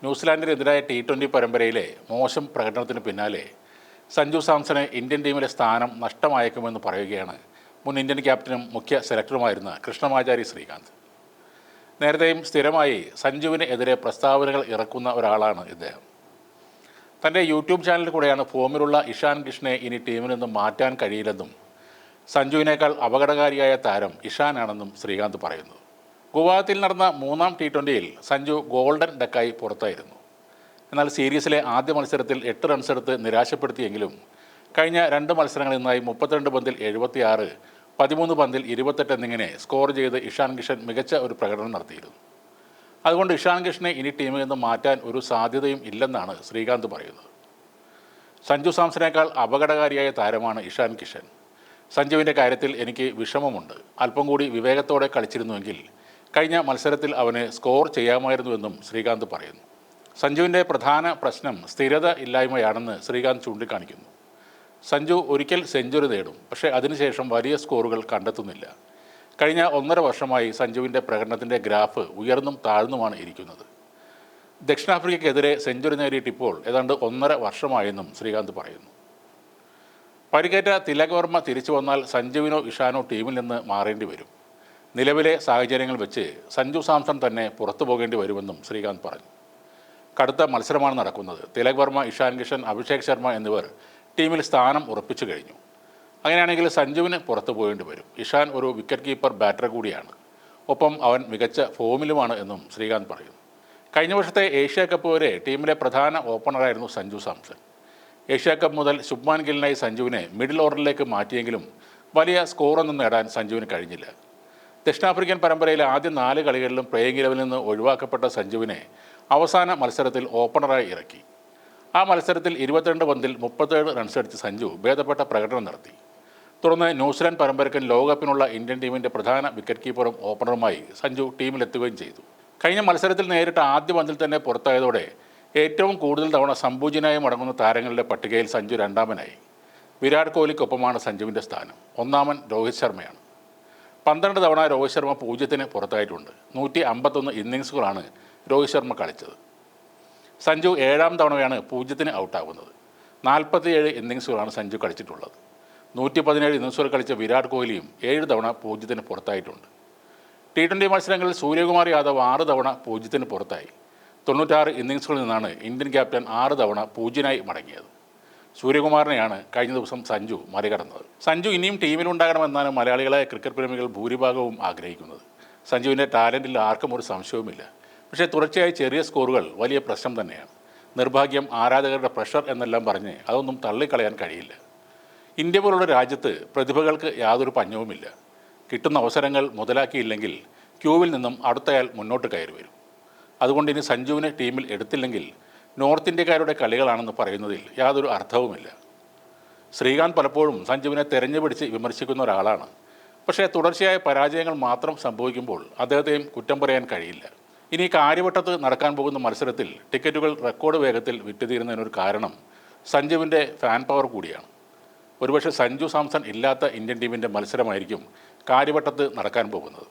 ന്യൂസിലാൻഡിനെതിരായ T20 പരമ്പരയിലെ മോശം പ്രകടനത്തിന് പിന്നാലെ സഞ്ജു സാംസണ് ഇന്ത്യൻ ടീമിലെ സ്ഥാനം നഷ്ടമായേക്കുമെന്ന് പറയുകയാണ് മുൻ ഇന്ത്യൻ ക്യാപ്റ്റനും മുഖ്യ സെലക്ടറുമായിരുന്ന കൃഷ്ണമാചാരി ശ്രീകാന്ത്. നേരത്തെയും സ്ഥിരമായി സഞ്ജുവിന് എതിരെ പ്രസ്താവനകൾ ഇറക്കുന്ന ഒരാളാണ് ഇദ്ദേഹം. തൻ്റെ യൂട്യൂബ് ചാനലിൽ കൂടെയാണ് ഫോമിലുള്ള ഇഷാൻ കിഷനെ ഇനി ടീമിൽ നിന്ന് മാറ്റാൻ കഴിയില്ലെന്നും സഞ്ജുവിനേക്കാൾ അപകടകാരിയായ താരം ഇഷാനാണെന്നും ശ്രീകാന്ത് പറയുന്നു. ഗുവാഹത്തിയിൽ നടന്ന മൂന്നാം T20യിൽ സഞ്ജു ഗോൾഡൻ ഡക്കായി പുറത്തായിരുന്നു. എന്നാൽ സീരീസിലെ ആദ്യ മത്സരത്തിൽ 8 റൺസ് എടുത്ത് നിരാശപ്പെടുത്തിയെങ്കിലും കഴിഞ്ഞ 2 മത്സരങ്ങളിൽ നിന്നായി 32 പന്തിൽ 76, 13 പന്തിൽ 28 എന്നിങ്ങനെ സ്കോർ ചെയ്ത് ഇഷാൻ കിഷൻ മികച്ച ഒരു പ്രകടനം നടത്തിയിരുന്നു. അതുകൊണ്ട് ഇഷാൻ കിഷനെ ഇനി ടീമിൽ നിന്ന് മാറ്റാൻ ഒരു സാധ്യതയും ഇല്ലെന്നാണ് ശ്രീകാന്ത് പറയുന്നത്. സഞ്ജു സാംസണേക്കാൾ അപകടകാരിയായ താരമാണ് ഇഷാൻ കിഷൻ. സഞ്ജുവിൻ്റെ കാര്യത്തിൽ എനിക്ക് വിഷമമുണ്ട്. അല്പം കൂടി വിവേകത്തോടെ കളിച്ചിരുന്നുവെങ്കിൽ കഴിഞ്ഞ മത്സരത്തിൽ അവന് സ്കോർ ചെയ്യാമായിരുന്നുവെന്നും ശ്രീകാന്ത് പറയുന്നു. സഞ്ജുവിൻ്റെ പ്രധാന പ്രശ്നം സ്ഥിരത ഇല്ലായ്മയാണെന്ന് ശ്രീകാന്ത് ചൂണ്ടിക്കാണിക്കുന്നു. സഞ്ജു ഒരിക്കൽ സെഞ്ചുറി നേടും, പക്ഷേ അതിനുശേഷം വലിയ സ്കോറുകൾ കണ്ടെത്തുന്നില്ല. കഴിഞ്ഞ 1.5 വർഷമായി സഞ്ജുവിൻ്റെ പ്രകടനത്തിൻ്റെ ഗ്രാഫ് ഉയർന്നും താഴ്ന്നുമാണ് ഇരിക്കുന്നത്. ദക്ഷിണാഫ്രിക്കയ്ക്കെതിരെ സെഞ്ചുറി നേടിയിട്ടിപ്പോൾ ഏതാണ്ട് 1.5 വർഷമായെന്നും ശ്രീകാന്ത് പറയുന്നു. പരിക്കേറ്റ തിലക് വർമ്മ തിരിച്ചു വന്നാൽ സഞ്ജുവിനോ ഇഷാനോ ടീമിൽ നിന്ന് മാറേണ്ടി വരും. നിലവിലെ സാഹചര്യങ്ങൾ വെച്ച് സഞ്ജു സാംസൺ തന്നെ പുറത്തു പോകേണ്ടി വരുമെന്നും ശ്രീകാന്ത് പറഞ്ഞു. കടുത്ത മത്സരമാണ് നടക്കുന്നത്. തിലക് വർമ്മ, ഇഷാൻ കിഷൻ, അഭിഷേക് ശർമ്മ എന്നിവർ ടീമിൽ സ്ഥാനം ഉറപ്പിച്ചു കഴിഞ്ഞു. അങ്ങനെയാണെങ്കിൽ സഞ്ജുവിന് പുറത്തു പോകേണ്ടി വരും. ഇഷാൻ ഒരു വിക്കറ്റ് കീപ്പർ ബാറ്റർ കൂടിയാണ്. ഒപ്പം അവൻ മികച്ച ഫോമിലുമാണ് എന്നും ശ്രീകാന്ത് പറയുന്നു. കഴിഞ്ഞ വർഷത്തെ ഏഷ്യ കപ്പ് വരെ ടീമിലെ പ്രധാന ഓപ്പണറായിരുന്നു സഞ്ജു സാംസൺ. ഏഷ്യ കപ്പ് മുതൽ ശുഭ്മാൻ ഗില്ലിനായി സഞ്ജുവിനെ മിഡിൽ ഓർഡറിലേക്ക് മാറ്റിയെങ്കിലും വലിയ സ്കോറൊന്നും നേടാൻ സഞ്ജുവിന് കഴിഞ്ഞില്ല. ദക്ഷിണാഫ്രിക്കൻ പരമ്പരയിലെ ആദ്യ 4 കളികളിലും പ്ലേയിങ് ഇലവനിൽ നിന്ന് ഒഴിവാക്കപ്പെട്ട സഞ്ജുവിനെ അവസാന മത്സരത്തിൽ ഓപ്പണറായി ഇറക്കി. ആ മത്സരത്തിൽ 22 പന്തിൽ 37 റൺസ് അടിച്ച് സഞ്ജു ഭേദപ്പെട്ട പ്രകടനം നടത്തി. തുടർന്ന് ന്യൂസിലാൻഡ് പരമ്പരയ്ക്കൻ ലോകകപ്പിനുള്ള ഇന്ത്യൻ ടീമിൻ്റെ പ്രധാന വിക്കറ്റ് കീപ്പറും ഓപ്പണറുമായി സഞ്ജു ടീമിലെത്തുകയും ചെയ്തു. കഴിഞ്ഞ മത്സരത്തിൽ നേരിട്ട ആദ്യ പന്തിൽ തന്നെ പുറത്തായതോടെ ഏറ്റവും കൂടുതൽ തവണ സംപൂജ്യനായി മടങ്ങുന്ന താരങ്ങളുടെ പട്ടികയിൽ സഞ്ജു 2ാമനായി. വിരാട് കോഹ്ലിക്കൊപ്പമാണ് സഞ്ജുവിൻ്റെ സ്ഥാനം. 1ാമൻ രോഹിത് ശർമ്മയാണ്. 12 തവണ രോഹിത് ശർമ്മ 0-ന് പുറത്തായിട്ടുണ്ട്. 151 ഇന്നിങ്സുകളാണ് രോഹിത് ശർമ്മ കളിച്ചത്. സഞ്ജു 7ാം തവണയാണ് 0-ന് ഔട്ടാകുന്നത്. 47 ഇന്നിങ്സുകളാണ് സഞ്ജു കളിച്ചിട്ടുള്ളത്. 117 ഇന്നിങ്സുകൾ കളിച്ച വിരാട് കോഹ്ലിയും 7 തവണ 0-ന് പുറത്തായിട്ടുണ്ട്. T20 മത്സരങ്ങളിൽ സൂര്യകുമാർ യാദവ് 6 തവണ 0-ന് പുറത്തായി. 96 ഇന്നിങ്സുകളിൽ നിന്നാണ് ഇന്ത്യൻ ക്യാപ്റ്റൻ 6 തവണ 0-നായി മടങ്ങിയത്. സൂര്യകുമാറിനെയാണ് കഴിഞ്ഞ ദിവസം സഞ്ജു മറികടന്നത്. സഞ്ജു ഇനിയും ടീമിലുണ്ടാകണമെന്നാണ് മലയാളികളായ ക്രിക്കറ്റ് പ്രേമികൾ ഭൂരിഭാഗവും ആഗ്രഹിക്കുന്നത്. സഞ്ജുവിൻ്റെ ടാലൻറ്റിൽ ആർക്കും ഒരു സംശയവുമില്ല. പക്ഷേ തുടർച്ചയായി ചെറിയ സ്കോറുകൾ വലിയ പ്രശ്നം തന്നെയാണ്. നിർഭാഗ്യം, ആരാധകരുടെ പ്രഷർ എന്നെല്ലാം പറഞ്ഞ് അതൊന്നും തള്ളിക്കളയാൻ കഴിയില്ല. ഇന്ത്യ പോലുള്ള രാജ്യത്ത് പ്രതിഭകൾക്ക് യാതൊരു പഞ്ഞവുമില്ല. കിട്ടുന്ന അവസരങ്ങൾ മുതലാക്കിയില്ലെങ്കിൽ ക്യൂവിൽ നിന്നും അടുത്തയാൾ മുന്നോട്ട് കയറി വരും. അതുകൊണ്ട് ഇനി സഞ്ജുവിനെ ടീമിൽ എടുത്തില്ലെങ്കിൽ നോർത്ത് ഇന്ത്യക്കാരുടെ കളികളാണെന്ന് പറയുന്നതിൽ യാതൊരു അർത്ഥവുമില്ല. ശ്രീകാന്ത് പലപ്പോഴും സഞ്ജുവിനെ തെരഞ്ഞുപിടിച്ച് വിമർശിക്കുന്ന ഒരാളാണ്. പക്ഷേ തുടർച്ചയായ പരാജയങ്ങൾ മാത്രം സംഭവിക്കുമ്പോൾ അദ്ദേഹത്തെയും കുറ്റം പറയാൻ കഴിയില്ല. ഇനി കാര്യവട്ടത്ത് നടക്കാൻ പോകുന്ന മത്സരത്തിൽ ടിക്കറ്റുകൾ റെക്കോർഡ് വേഗത്തിൽ വിറ്റുതീരുന്നതിനൊരു കാരണം സഞ്ജുവിൻ്റെ ഫാൻ പവർ കൂടിയാണ്. ഒരുപക്ഷെ സഞ്ജു സാംസൺ ഇല്ലാത്ത ഇന്ത്യൻ ടീമിൻ്റെ മത്സരമായിരിക്കും കാര്യവട്ടത്ത് നടക്കാൻ പോകുന്നത്.